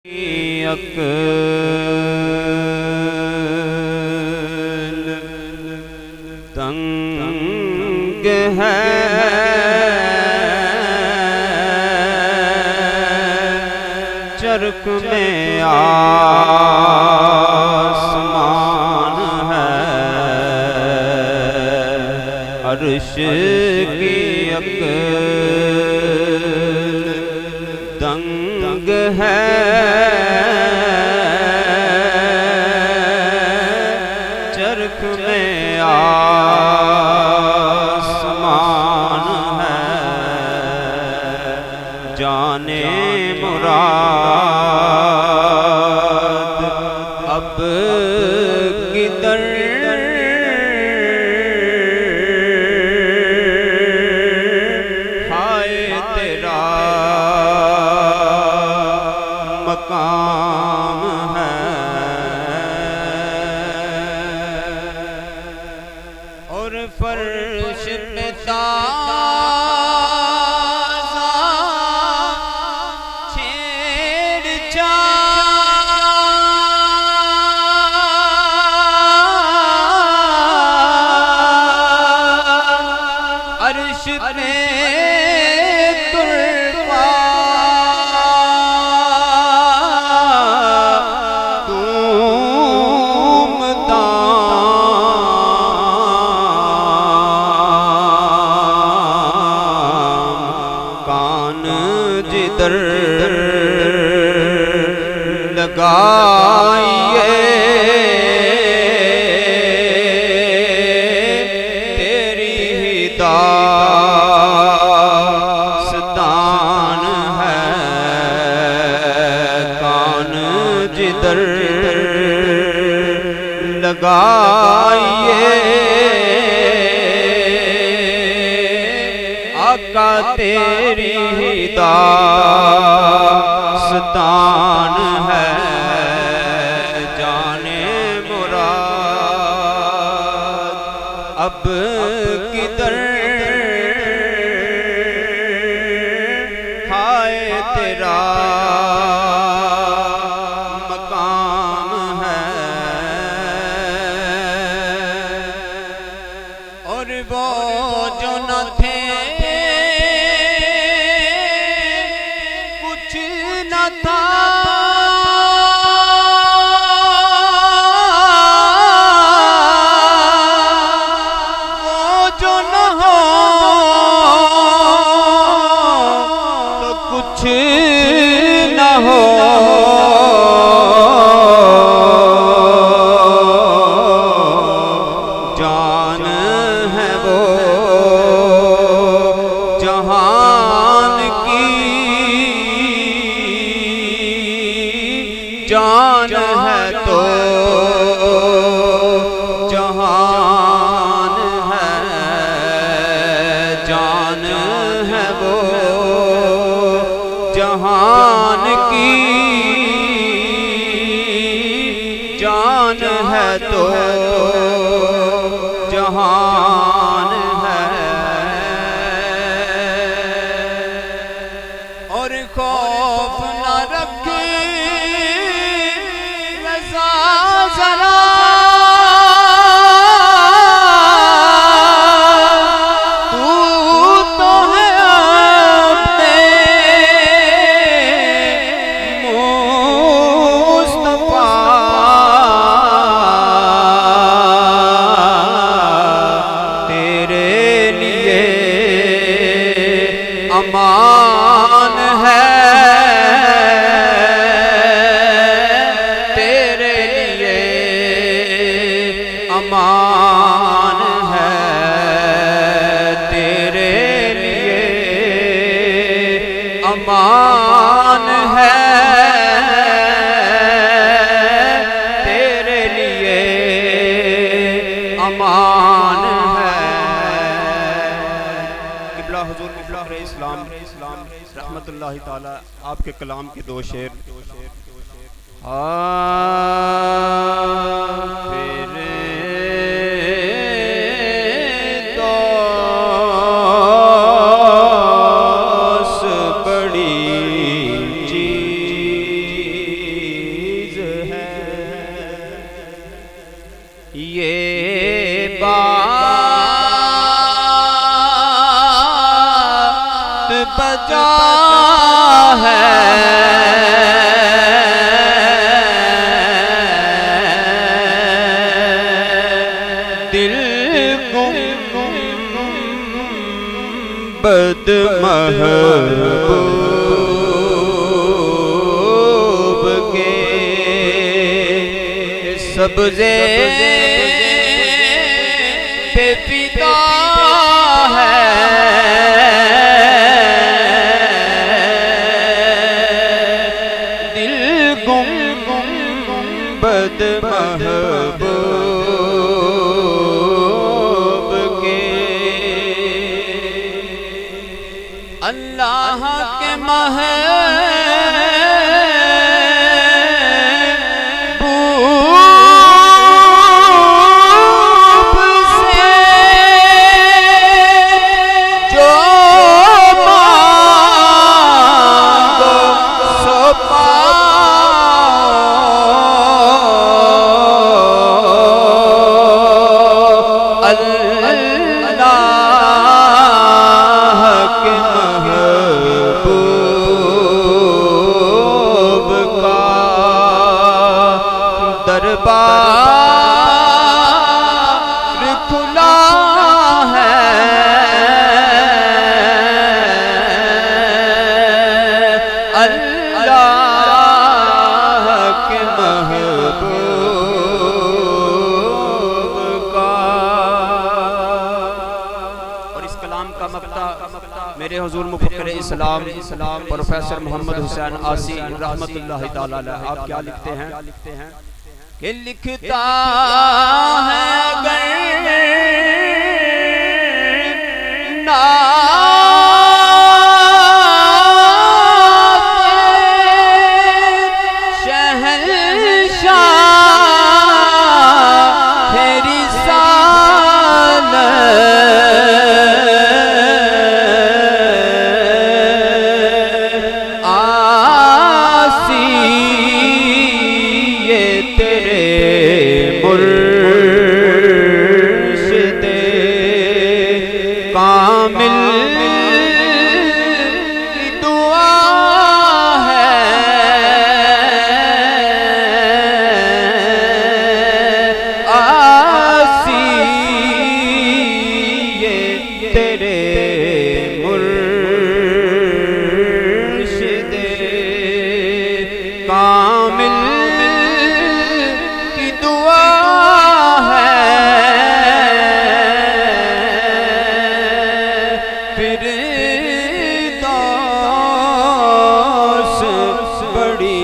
अक्ल तंग है चरख में आसमान है अर्श की अक्ल तंग है चरख में आसमान है जाने मुराद अब किधर हाय तेरा मकाम है और फर्श पे ताज़ा छेड़छाड़ अर्श पे जिधर लगाइए तेरी ही दास्तान है कान जिधर लगाइए आका तेरी ही दास्तान है जाने मुराद अब किधर हाय तेरा मकाम है और वो जो न थे था वो जो न हो तो कुछ न हो जान है वो जहान की जान है तो जहान है जान है वो जहान की जान है तो जहान है और खौफ न रखे जरा तू तो है अपने मुस्तफा तेरे लिए अमान है अमान है तेरे लिए अमान है तेरे लिए अमान है किबला हुजूर किबला इस्लाम रहमतुल्लाहि ताला आपके कलाम के दो शेर बड़ी पका है दिल गुंबद महबूब के सब्ज़े पे फिदा है दिल गुंबद महबूब के अल्लाह के दरबार खुला है अल्लाह के महबूब का। और इस कलाम का मक्ता मेरे हुजूर मुफक्किर इस्लाम प्रोफेसर मोहम्मद हुसैन आसी रहमतुल्लाह ताला अलैह आप क्या लिखते हैं कि लिखता है अगर शहंशाह है रिसालत आसी ये तेरे मुर्शिदे कामिल की दुआ है आसी ये तेरे मुर्शिदे कामिल की दुआ है फिरदौस बड़ी